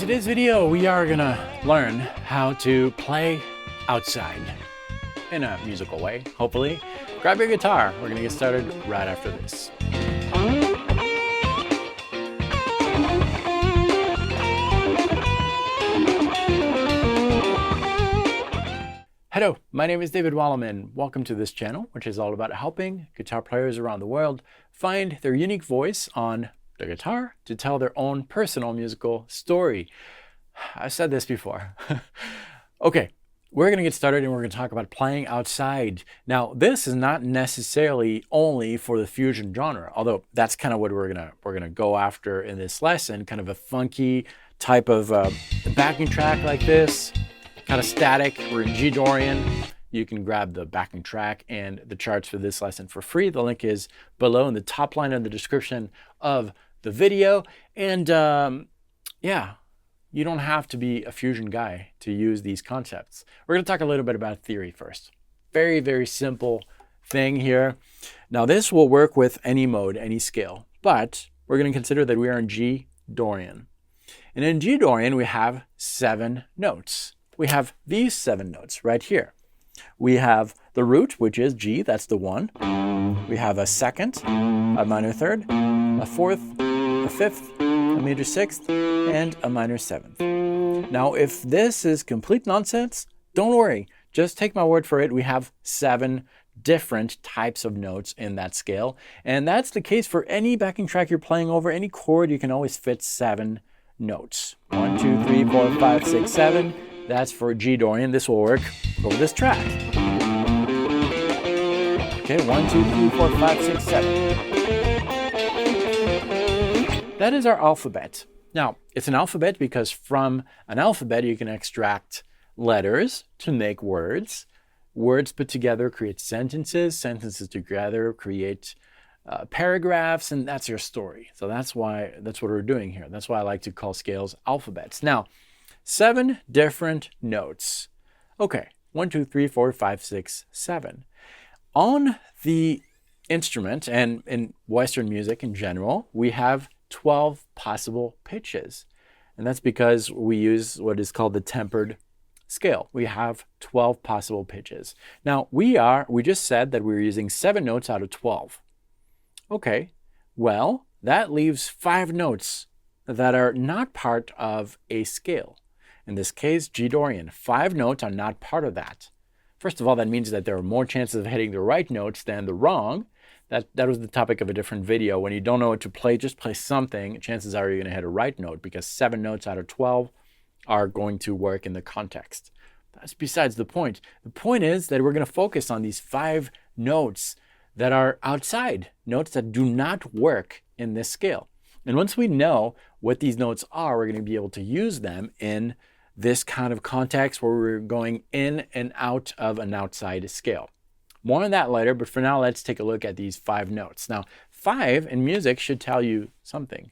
today's video, we are gonna learn how to play outside in a musical way, hopefully. Grab your guitar. We're gonna get started right after this. Hello, my name is David Wallerman. Welcome to this channel, which is all about helping guitar players around the world find their unique voice on the guitar to tell their own personal musical story. I've said this before. Okay, we're going to get started and we're going to talk about playing outside. Now, this is not necessarily only for the fusion genre, although that's kind of what we're gonna go after in this lesson, kind of a funky type of backing track like this, kind of static. We're in G Dorian. You can grab the backing track and the charts for this lesson for free. The link is below in the top line of the description of the video. And yeah, you don't have to be a fusion guy to use these concepts. We're going to talk a little bit about theory first. Very, very simple thing here. Now this will work with any mode, any scale, but we're going to consider that we are in G Dorian. And in G Dorian, we have 7 notes. We have these 7 notes right here. We have the root, which is G, that's the 1. We have a second, a minor third, a fourth, a fifth, a major sixth, and a minor 7th. Now, if this is complete nonsense, don't worry. Just take my word for it. We have 7 different types of notes in that scale. And that's the case for any backing track you're playing over. Any chord, you can always fit 7 notes. 1, 2, 3, 4, 5, 6, 7. That's for G Dorian. This will work over this track. Okay, 1, 2, 3, 4, 5, 6, 7. That is our alphabet. Now, it's an alphabet because from an alphabet you can extract letters to make words. Words put together create sentences. Sentences together create paragraphs, and that's your story. So that's what we're doing here. That's why I like to call scales alphabets. Now, 7 different notes. Okay, 1, 2, 3, 4, 5, 6, 7. On the instrument and in Western music in general, we have 12 possible pitches. And that's because we use what is called the tempered scale. We have 12 possible pitches. Now, we just said that we're using 7 notes out of 12. Okay, well, that leaves 5 notes that are not part of a scale. In this case, G Dorian. 5 notes are not part of that. First of all, that means that there are more chances of hitting the right notes than the wrong. That was the topic of a different video. When you don't know what to play, just play something. Chances are you're going to hit a right note because 7 notes out of 12 are going to work in the context. That's besides the point. The point is that we're going to focus on these 5 notes that are outside, notes that do not work in this scale. And once we know what these notes are, we're going to be able to use them in this kind of context where we're going in and out of an outside scale. More on that later, but for now, let's take a look at these 5 notes. Now, 5 in music should tell you something. It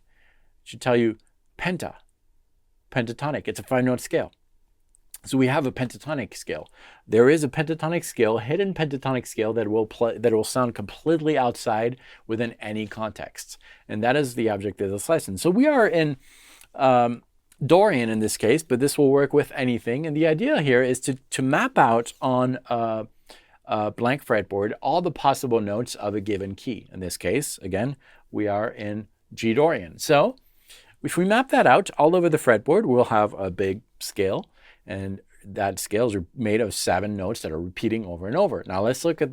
should tell you pentatonic. It's a 5-note scale. So we have a pentatonic scale. There is a pentatonic scale, hidden pentatonic scale that will sound completely outside within any context. And that is the object of this lesson. So we are in Dorian in this case, but this will work with anything. And the idea here is to map out on a blank fretboard all the possible notes of a given key. In this case, again, we are in G Dorian. So if we map that out all over the fretboard, we'll have a big scale, and that scales are made of 7 notes that are repeating over and over. Now let's take a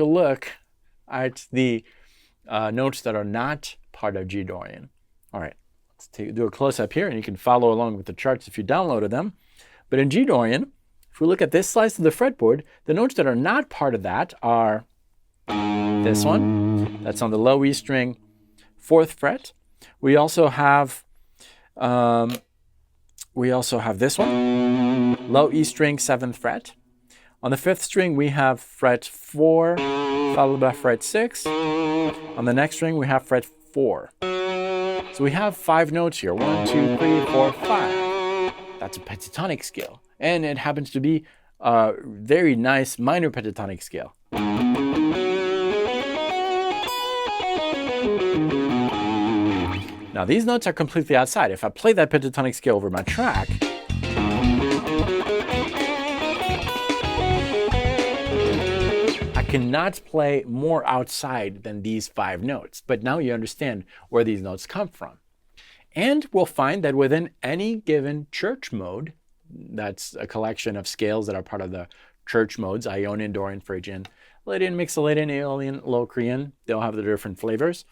look at the notes that are not part of G Dorian. All right, let's do a close up here, and you can follow along with the charts if you downloaded them. But in G Dorian, if we look at this slice of the fretboard, the notes that are not part of that are this one. That's on the low E string, 4th fret. We also have this one, low E string, 7th fret. On the 5th string, we have fret 4, followed by fret 6. On the next string, we have fret 4. So we have 5 notes here. 1, 2, 3, 4, 5. That's a pentatonic scale. And it happens to be a very nice minor pentatonic scale. Now these notes are completely outside. If I play that pentatonic scale over my track, I cannot play more outside than these 5 notes. But now you understand where these notes come from. And we'll find that within any given church mode, that's a collection of scales that are part of the church modes, Ionian, Dorian, Phrygian, Lydian, Mixolydian, Aeolian, Locrian, they'll have the different flavors.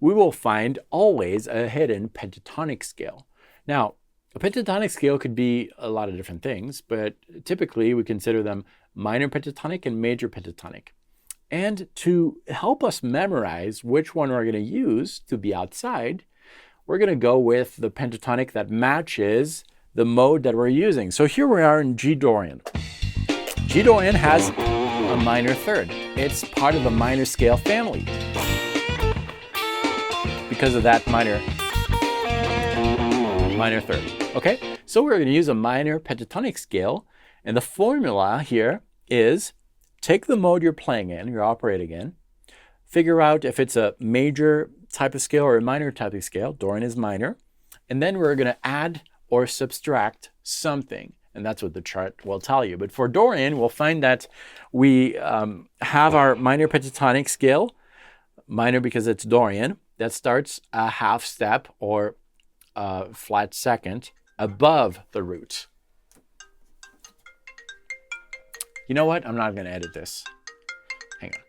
We will find always a hidden pentatonic scale. Now, a pentatonic scale could be a lot of different things, but typically we consider them minor pentatonic and major pentatonic. And to help us memorize which one we're going to use to be outside, we're going to go with the pentatonic that matches the mode that we're using. So here we are in G Dorian. G Dorian has a minor third. It's part of the minor scale family. Because of that minor third. Okay, so we're going to use a minor pentatonic scale, and the formula here is take the mode you're playing in, you're operating in, figure out if it's a major type of scale or a minor type of scale. Dorian is minor, and then we're going to add or subtract something, and that's what the chart will tell you. But for Dorian, we'll find that we have our minor pentatonic scale, minor because it's Dorian, that starts a half step or a flat second above the root. You know what? I'm not going to edit this. Hang on.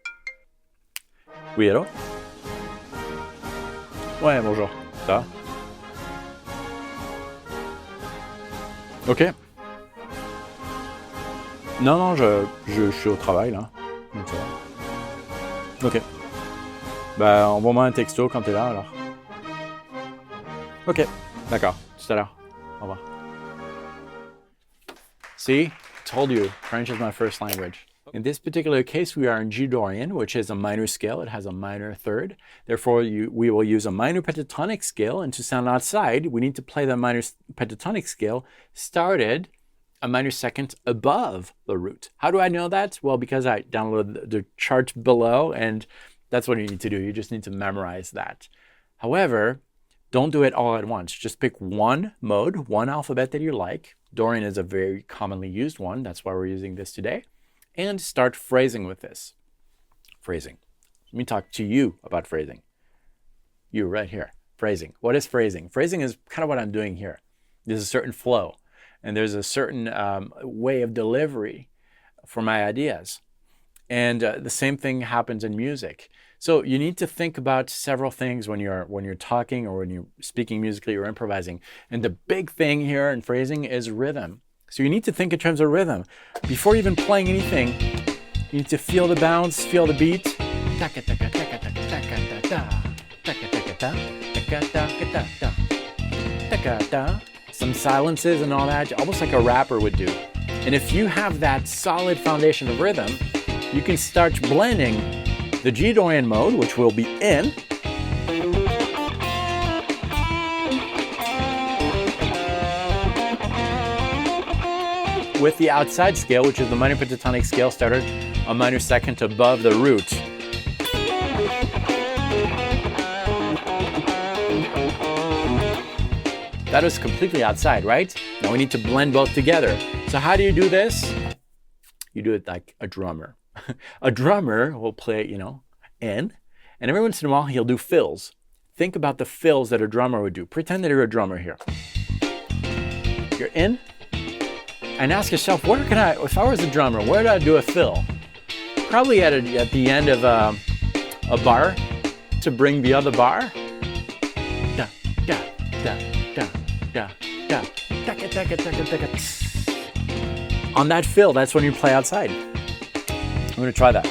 Oui, allô? Ouais, bonjour. Ça va? Ok. Non, je suis au travail, là. Donc ça va. Ok. Bah, envoie-moi un texto quand t'es là, alors. Ok, d'accord. Tout à l'heure. Au revoir. See? Told you, French is my first language. In this particular case, we are in G Dorian, which is a minor scale. It has a minor third. Therefore, we will use a minor pentatonic scale, and to sound outside, we need to play the minor pentatonic scale started a minor second above the root. How do I know that? Well, because I downloaded the chart below, and that's what you need to do. You just need to memorize that. However, don't do it all at once. Just pick one mode, one alphabet that you like. Dorian is a very commonly used one. That's why we're using this today. And start phrasing with this. Phrasing. Let me talk to you about phrasing. You right here. Phrasing. What is phrasing? Phrasing is kind of what I'm doing here. There's a certain flow, and there's a certain way of delivery for my ideas. And the same thing happens in music. So you need to think about several things when you're talking or when you're speaking musically or improvising. And the big thing here in phrasing is rhythm. So you need to think in terms of rhythm. Before even playing anything, you need to feel the bounce, feel the beat. Some silences and all that, almost like a rapper would do. And if you have that solid foundation of rhythm, you can start blending the G Dorian mode, which will be in, with the outside scale, which is the minor pentatonic scale started a minor second above the root. That is completely outside, right? Now we need to blend both together. So how do you do this? You do it like a drummer. A drummer will play, in, and every once in a while he'll do fills. Think about the fills that a drummer would do. Pretend that you're a drummer here. You're in, and ask yourself, if I was a drummer, where do I do a fill? Probably at the end of a bar to bring the other bar. Da, da, da, da, da, da, taka, taka, taka, taka. On that fill, that's when you play outside. I'm going to try that.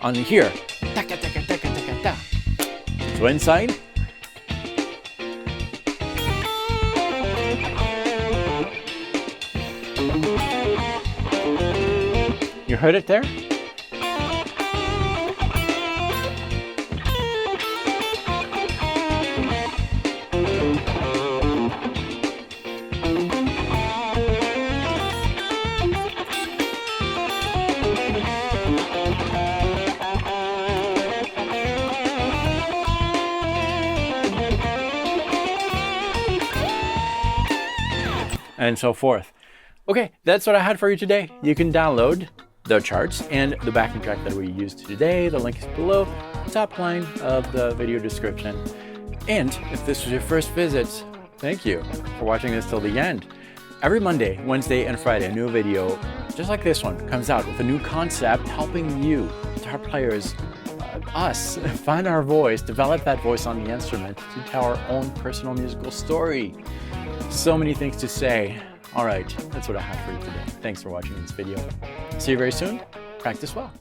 On here. Taka, taka, taka, taka, ta. So inside. You heard it there? and so forth. Okay, that's what I had for you today. You can download the charts and the backing track that we used today. The link is below the top line of the video description. And if this was your first visit, thank you for watching this till the end. Every Monday, Wednesday, and Friday, a new video just like this one comes out with a new concept helping you, guitar players, us, find our voice, develop that voice on the instrument to tell our own personal musical story. So many things to say. All right, that's what I have for you today. Thanks for watching this video. See you very soon. Practice well.